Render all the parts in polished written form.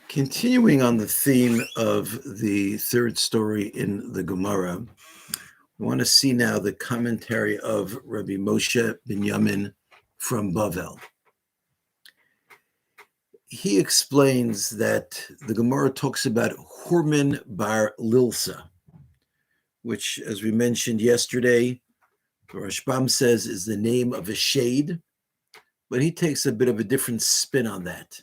Continuing on the theme of the third story in the Gemara, we want to see now the commentary of Rabbi Moshe Binyomin from Bavel. He explains that the Gemara talks about Horman bar Lilitha, which, as we mentioned yesterday, the Rashbam says is the name of a shade, but he takes a bit of a different spin on that.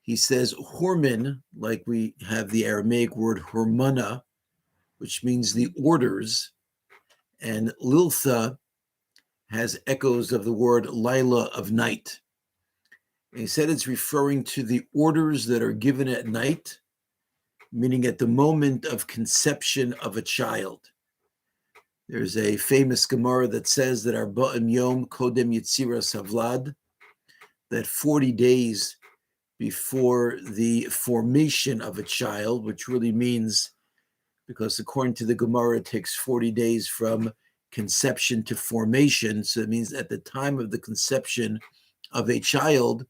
He says Horman, like we have the Aramaic word hormana, which means the orders, and Lilitha has echoes of the word Lila of night. And he said it's referring to the orders that are given at night, meaning at the moment of conception of a child. There's a famous Gemara that says that Arba'im Yom Kodem Yetziras Havlad, that 40 days before the formation of a child, which really means, because according to the Gemara, it takes 40 days from conception to formation. So it means at the time of the conception of a child,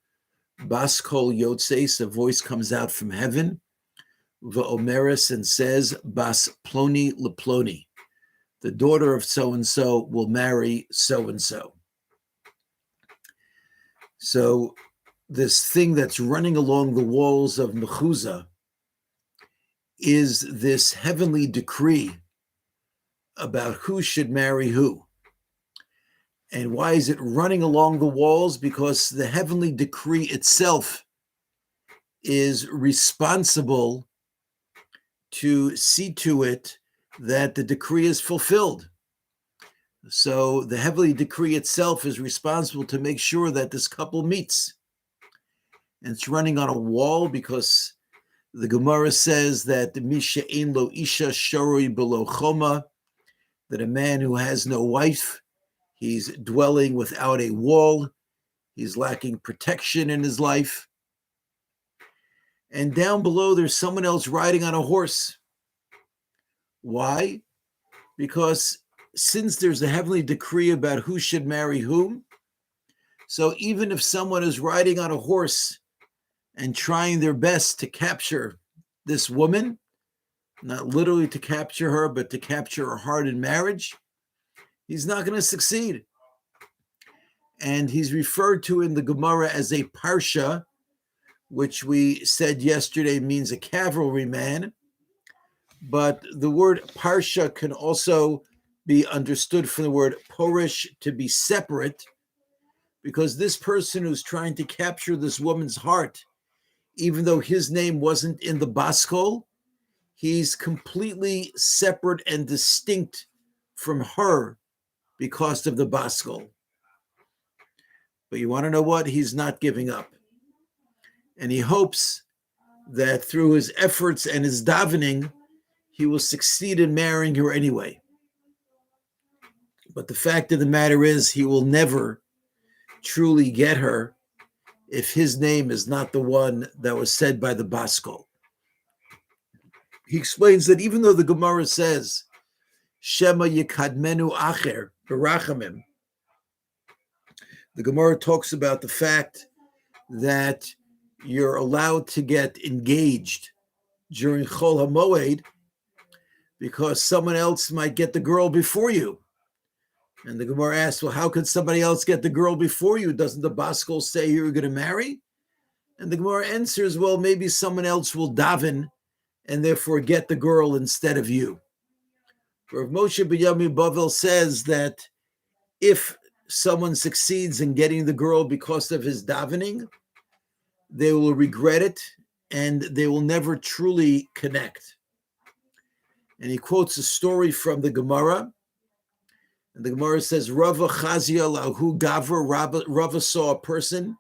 Bas Kol Yotzeis, a voice comes out from heaven, Va'omeres, and says, Bas Ploni Leploni, the daughter of so-and-so will marry so-and-so. So this thing that's running along the walls of Mechuza is this heavenly decree about who should marry who. And why is it running along the walls? Because the heavenly decree itself is responsible to see to it that the decree is fulfilled. So the heavenly decree itself is responsible to make sure that this couple meets. And it's running on a wall because the Gemara says that Misha ein lo isha shoroi below choma, that a man who has no wife, he's dwelling without a wall, he's lacking protection in his life. And down below, there's someone else riding on a horse. Why? Because since there's a heavenly decree about who should marry whom, so even if someone is riding on a horse and trying their best to capture this woman, not literally to capture her, but to capture her heart in marriage, he's not going to succeed. And he's referred to in the Gemara as a parsha, which we said yesterday means a cavalryman. But the word parsha can also be understood from the word porish, to be separate, because this person who's trying to capture this woman's heart, even though his name wasn't in the baskol, he's completely separate and distinct from her because of the baskol. But you want to know what? He's not giving up. And he hopes that through his efforts and his davening, he will succeed in marrying her anyway. But the fact of the matter is, he will never truly get her if his name is not the one that was said by the baskol. He explains that even though the Gemara says, Shema yikadmenu acher berachamim, the Gemara talks about the fact that you're allowed to get engaged during Chol HaMoed because someone else might get the girl before you. And the Gemara asks, well, how could somebody else get the girl before you? Doesn't the baskol say you're going to marry? And the Gemara answers, well, maybe someone else will daven and therefore get the girl instead of you. Rav Moshe Binyomin Bavel says that if someone succeeds in getting the girl because of his davening, they will regret it and they will never truly connect. And he quotes a story from the Gemara. And the Gemara says, Rava Chazia lahu gavra, Rava saw a person,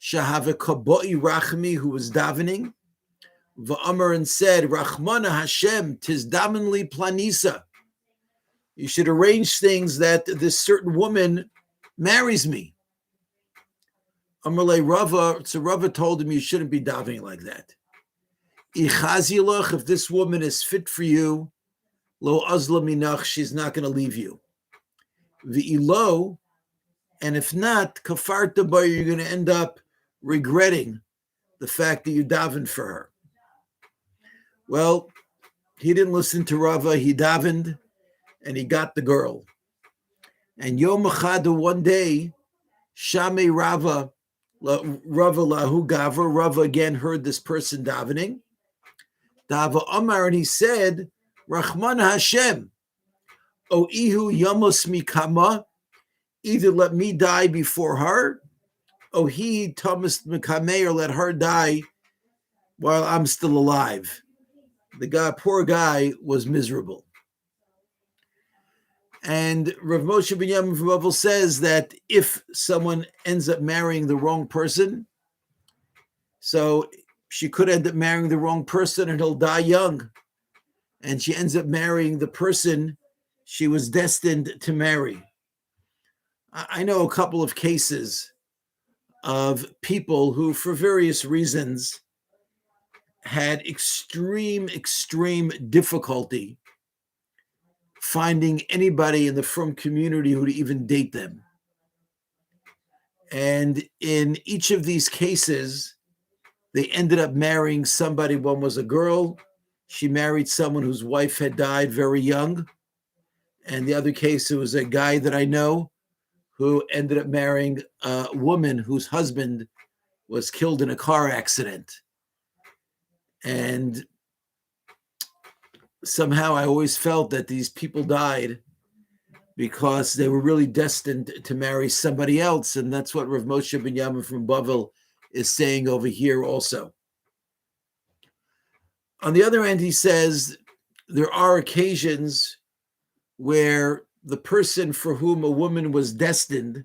Shahava kaboi rachmi, who was davening, Va'amar, and said, Rachmana Hashem, tis daminli planisa. You should arrange things that this certain woman marries me. Amarle Rava, so Rava told him, you shouldn't be davening like that. Ichazilach, if this woman is fit for you, lo azla minach, she's not going to leave you. V'ilo, and if not, kafarta bar, you're going to end up regretting the fact that you davened for her. Well, he didn't listen to Rava. He davened, and he got the girl. And Yom Echad, one day, Shame Rava lahu gavra. Rava again heard this person davening. Dava Amar, and he said, Rahman Hashem, O Ihu Yamos Mikama, either let me die before her, O he Thomas Mikame, or let her die while I'm still alive. The poor guy was miserable. And Rav Moshe Binyomin from Bavel says that if someone ends up marrying the wrong person, so she could end up marrying the wrong person and he'll die young. And she ends up marrying the person she was destined to marry. I know a couple of cases of people who, for various reasons, had extreme difficulty finding anybody in the frum community who would even date them. And in each of these cases, they ended up marrying somebody. One was a girl. She married someone whose wife had died very young. And the other case, it was a guy that I know who ended up marrying a woman whose husband was killed in a car accident. And somehow I always felt that these people died because they were really destined to marry somebody else. And that's what Rav Moshe Binyomin from Bavel is saying over here also. On the other hand, he says there are occasions where the person for whom a woman was destined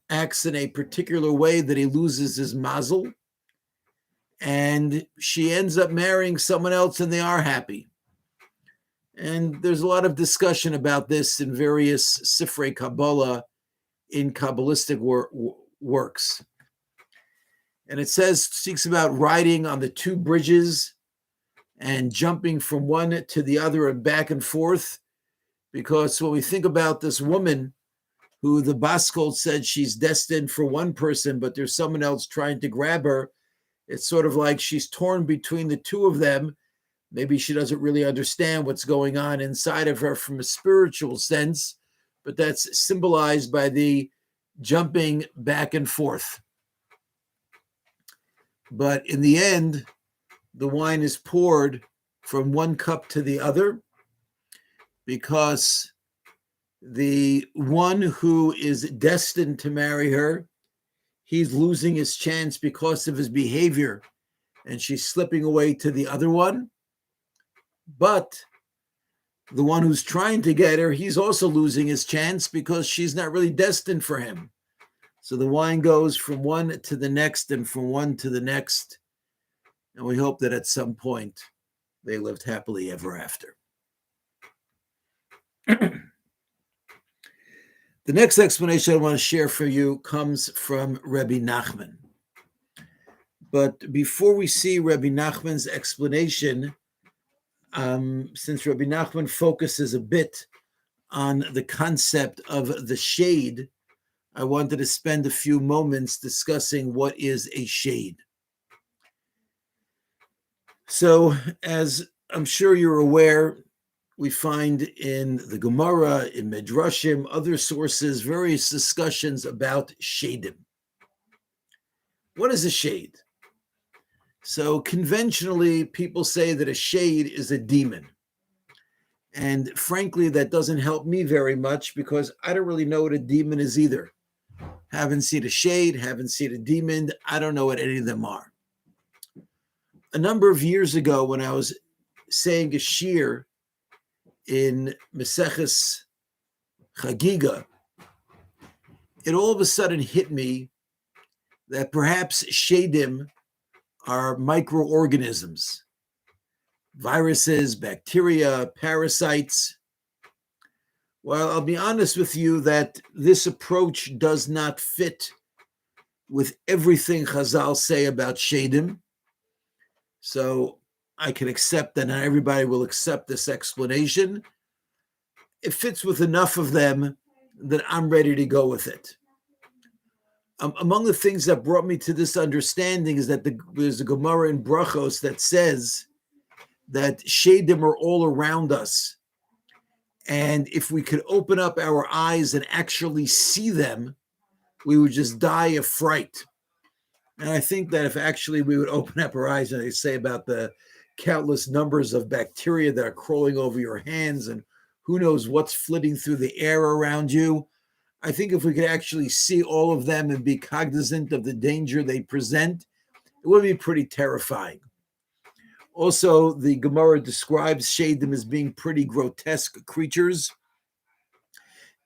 acts in a particular way that he loses his mazel, and she ends up marrying someone else and they are happy. And there's a lot of discussion about this in various Sifrei Kabbalah, in Kabbalistic works. And it speaks about riding on the two bridges and jumping from one to the other and back and forth. Because when we think about this woman who the Baskol said she's destined for one person, but there's someone else trying to grab her, it's sort of like she's torn between the two of them. Maybe she doesn't really understand what's going on inside of her from a spiritual sense, but that's symbolized by the jumping back and forth. But in the end, the wine is poured from one cup to the other, because the one who is destined to marry her, he's losing his chance because of his behavior, and she's slipping away to the other one. But the one who's trying to get her, he's also losing his chance because she's not really destined for him. So the wine goes from one to the next and from one to the next. And we hope that at some point they lived happily ever after. The next explanation I want to share for you comes from Rebbe Nachman. But before we see Rebbe Nachman's explanation, since Rebbe Nachman focuses a bit on the concept of the shade, I wanted to spend a few moments discussing what is a shade. So, as I'm sure you're aware, we find in the Gemara, in Midrashim, other sources, various discussions about shadim. What is a shade? So conventionally, people say that a shade is a demon. And frankly, that doesn't help me very much because I don't really know what a demon is either. Haven't seen a shade, haven't seen a demon. I don't know what any of them are. A number of years ago, when I was saying a shir in Maseches Chagiga, it all of a sudden hit me that perhaps shadim are microorganisms, viruses, bacteria, parasites. Well, I'll be honest with you that this approach does not fit with everything Chazal say about shadim. So I can accept that not everybody will accept this explanation. It fits with enough of them that I'm ready to go with it. Among the things that brought me to this understanding is that there's a Gemara in Brachos that says that Shadim are all around us. And if we could open up our eyes and actually see them, we would just die of fright. And I think that if actually we would open up our eyes, and they say about the countless numbers of bacteria that are crawling over your hands and who knows what's flitting through the air around you, I think if we could actually see all of them and be cognizant of the danger they present, it would be pretty terrifying. Also, the Gemara describes Shadim as being pretty grotesque creatures.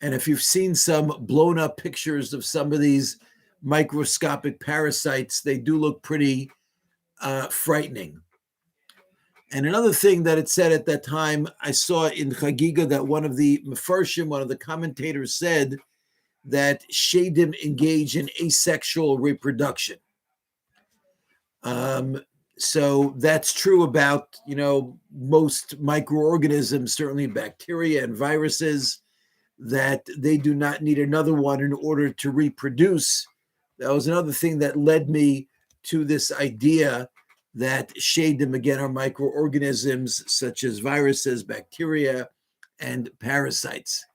And if you've seen some blown up pictures of some of these microscopic parasites, they do look pretty frightening. And another thing that it said at that time, I saw in Chagiga that one of the Mefarshim, one of the commentators said that Shadim engage in asexual reproduction. So that's true about, most microorganisms, certainly bacteria and viruses, that they do not need another one in order to reproduce. That was another thing that led me to this idea that Shadim, again, are microorganisms such as viruses, bacteria, and parasites.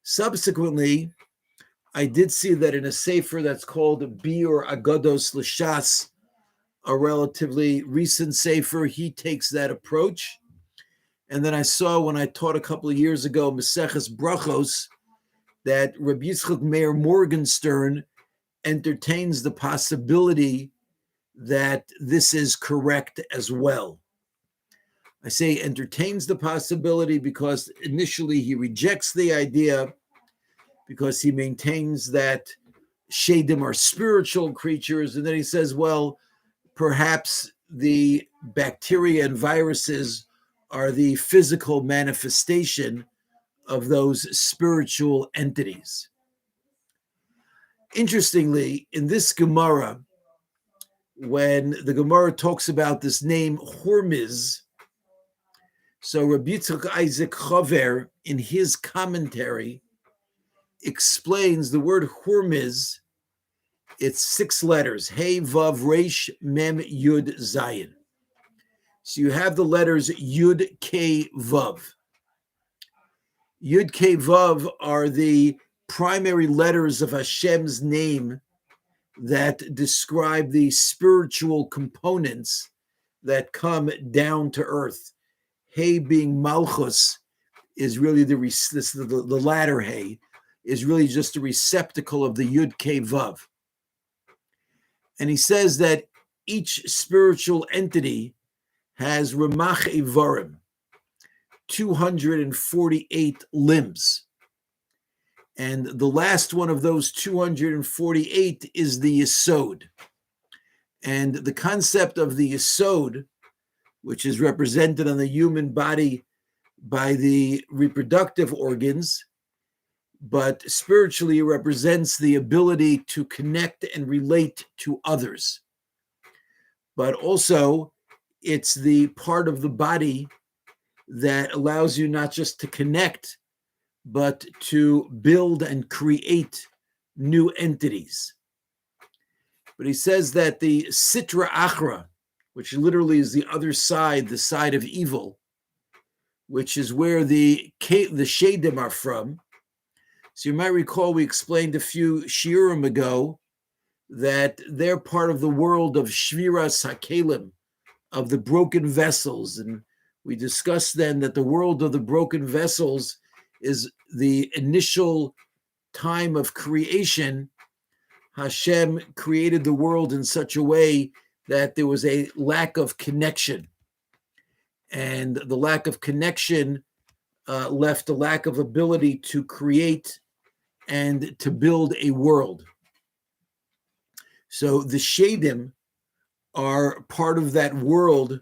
Subsequently, I did see that in a sefer that's called Biur Agados L'Shas, a relatively recent sefer, he takes that approach. And then I saw when I taught a couple of years ago, Maseches Brachos, that Rabbi Yitzchak Meir Morgenstern entertains the possibility that this is correct as well. I say entertains the possibility because initially he rejects the idea because he maintains that Shadim are spiritual creatures. And then he says, well, perhaps the bacteria and viruses are the physical manifestation of those spiritual entities. Interestingly, in this Gemara, when the Gemara talks about this name Hormiz, so Rabbi Yitzchak Isaac Chaver, in his commentary, explains the word Hormiz. It's 6 letters, Hey, Vav, Resh, Mem, Yud, Zayin. So you have the letters Yud, K, Vav. Yud, K, Vav are the primary letters of Hashem's name that describe the spiritual components that come down to earth. Hey being Malchus is really the latter Hey is really just a receptacle of the Yud, K, Vav. And he says that each spiritual entity has Ramach Ivarim, 248 limbs. And the last one of those 248 is the Yesod. And the concept of the Yesod, which is represented on the human body by the reproductive organs, but spiritually represents the ability to connect and relate to others. But also, it's the part of the body that allows you not just to connect, but to build and create new entities. But he says that the Sitra Achra, which literally is the other side, the side of evil, which is where the Shadim are from. So you might recall we explained a few shiurim ago that they're part of the world of Shviras HaKelim, of the broken vessels. And we discussed then that the world of the broken vessels is the initial time of creation. Hashem created the world in such a way that there was a lack of connection. And the lack of connection left a lack of ability to create and to build a world. So the Shadim are part of that world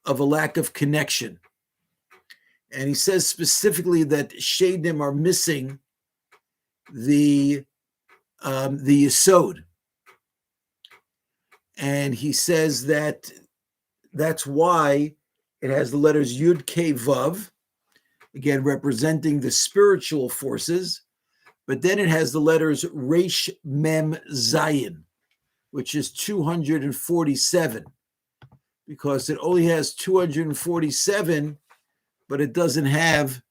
of a lack of connection. And he says specifically that Shadim are missing the Yesod. And he says that that's why it has the letters Yud, K, Vav, again, representing the spiritual forces, but then it has the letters Resh Mem Zayin, which is 247, because it only has 247, but it doesn't have,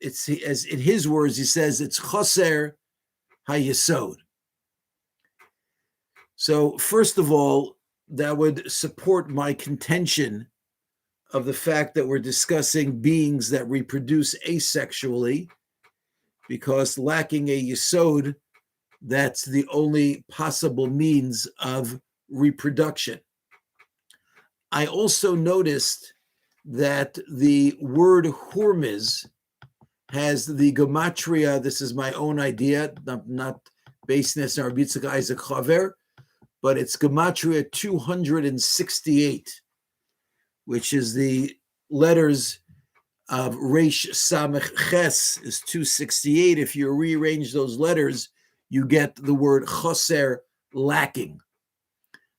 it's, as in his words, he says it's Choser HaYesod. So first of all, that would support my contention of the fact that we're discussing beings that reproduce asexually, because lacking a Yesod, that's the only possible means of reproduction. I also noticed that the word Hormiz has the gematria. This is my own idea, not based on this on Rabbi Yitzchak Isaac Chaver, but it's gematria 268, which is the letters of Resh Samech Ches is 268. If you rearrange those letters, you get the word Choser, lacking.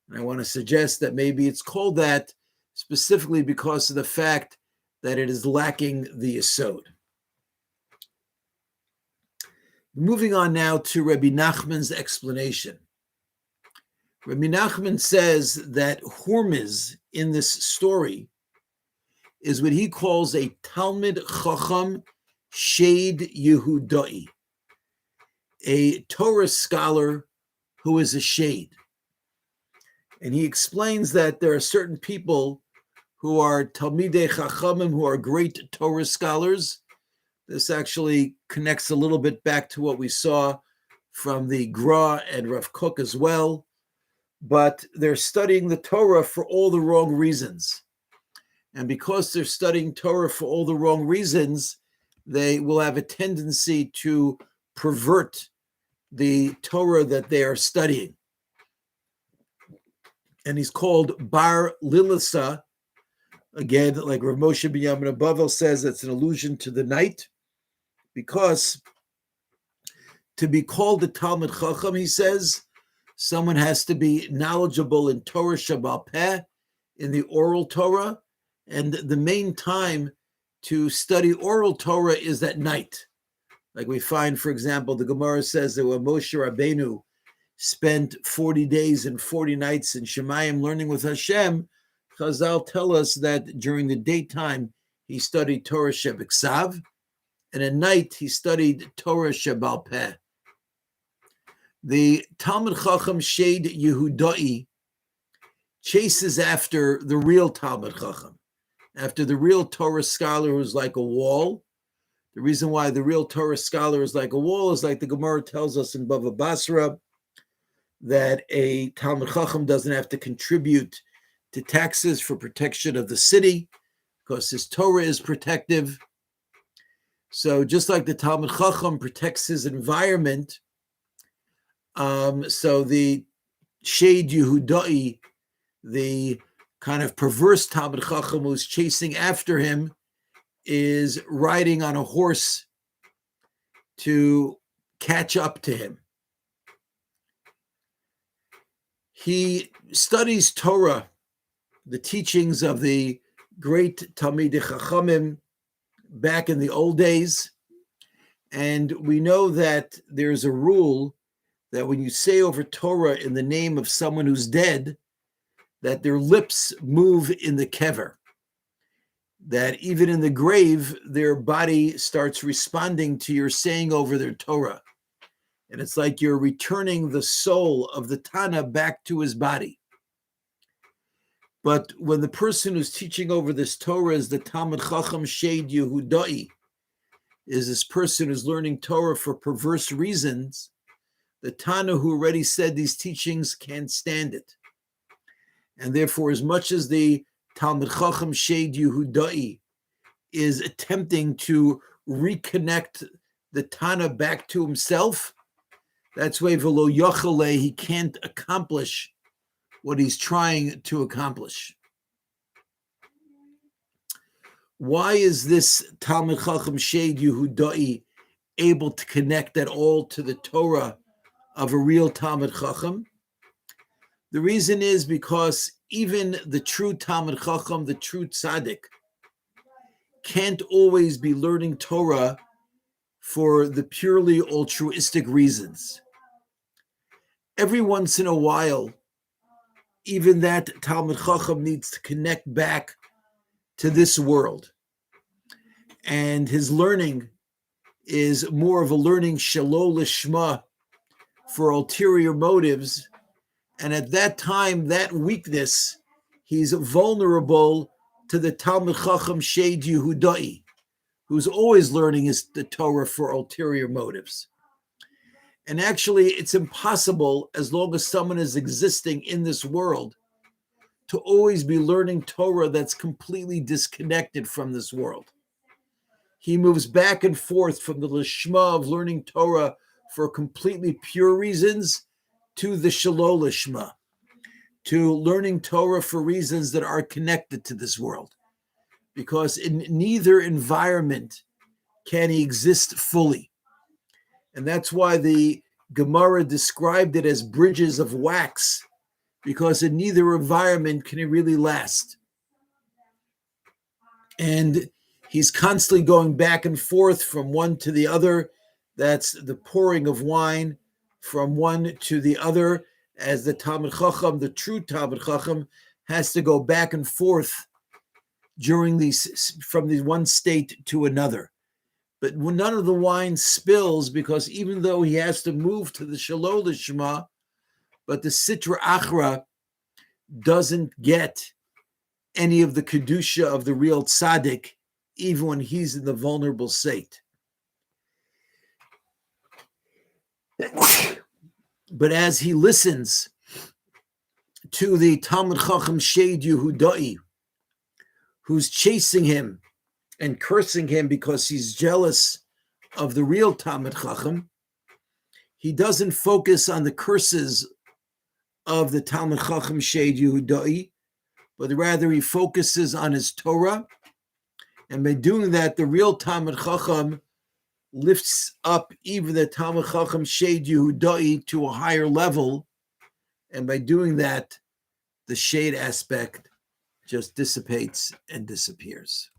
And I want to suggest that maybe it's called that specifically because of the fact that it is lacking the Yesod. Moving on now to Rabbi Nachman's explanation. Rabbi Nachman says that Hormiz in this story is what he calls a Talmid Chacham Shed Yehudai, a Torah scholar who is a shade. And he explains that there are certain people who are Talmidei Chachamim, who are great Torah scholars. This actually connects a little bit back to what we saw from the Gra and Rav Kook as well. But they're studying the Torah for all the wrong reasons. And because they're studying Torah for all the wrong reasons, they will have a tendency to pervert the Torah that they are studying. And he's called Bar Lilitha. Again, like Rav Moshe Binyomin of Bavel says, it's an allusion to the night, because to be called a Talmid Chacham, he says, someone has to be knowledgeable in Torah Shabbal Peh, in the oral Torah, and the main time to study oral Torah is at night. Like we find, for example, the Gemara says that when Moshe Rabbeinu spent 40 days and 40 nights in Shemayim learning with Hashem, Chazal tell us that during the daytime he studied Torah Shebiksav, and at night he studied Torah Shabbal Peh. The Talmid Chacham Shed Yehudai chases after the real Talmid Chacham, after the real Torah scholar who's like a wall. The reason why the real Torah scholar is like a wall is like the Gemara tells us in Bava Basra, that a Talmid Chacham doesn't have to contribute to taxes for protection of the city because his Torah is protective. So just like the Talmid Chacham protects his environment, so the Shed Yehudai, the kind of perverse Talmid Chacham who's chasing after him, is riding on a horse to catch up to him. He studies Torah, the teachings of the great Talmidei Chachamim back in the old days. And we know that there's a rule that when you say over Torah in the name of someone who's dead, that their lips move in the kever, that even in the grave, their body starts responding to your saying over their Torah. And it's like you're returning the soul of the Tana back to his body. But when the person who's teaching over this Torah is the Talmid Chacham Shed Yehudai, is this person who's learning Torah for perverse reasons, the Tana who already said these teachings can't stand it. And therefore, as much as the Talmid Chacham Shed Yehudai is attempting to reconnect the Tana back to himself, that's why V'lo Yochale, he can't accomplish what he's trying to accomplish. Why is this Talmid Chacham Shed Yehudai able to connect at all to the Torah of a real Talmid Chacham? The reason is because even the true Talmid Chacham, the true tzaddik, can't always be learning Torah for the purely altruistic reasons. Every once in a while, even that Talmid Chacham needs to connect back to this world. And his learning is more of a learning shelo lishma, for ulterior motives. And at that time, that weakness, he's vulnerable to the Talmid Chacham Shed Yehudai, who's always learning the Torah for ulterior motives. And actually, it's impossible, as long as someone is existing in this world, to always be learning Torah that's completely disconnected from this world. He moves back and forth from the lishma of learning Torah for completely pure reasons to the shelo lishma, to learning Torah for reasons that are connected to this world. Because in neither environment can he exist fully. And that's why the Gemara described it as bridges of wax, because in neither environment can it really last. And he's constantly going back and forth from one to the other. That's the pouring of wine from one to the other, as the Talmid Chacham, the true Talmid Chacham, has to go back and forth during these, from the one state to another. But when none of the wine spills, because even though he has to move to the shelo lishma, but the sitra achra doesn't get any of the kedusha of the real tzaddik, even when he's in the vulnerable state. But as he listens to the Talmid Chacham Shed Yehudai, who's chasing him and cursing him because he's jealous of the real Talmid Chacham, he doesn't focus on the curses of the Talmid Chacham Shed Yehudai, but rather he focuses on his Torah. And by doing that, the real Talmid Chacham lifts up even the Talmid Chacham Shed Yehudai to a higher level. And by doing that, the shade aspect just dissipates and disappears.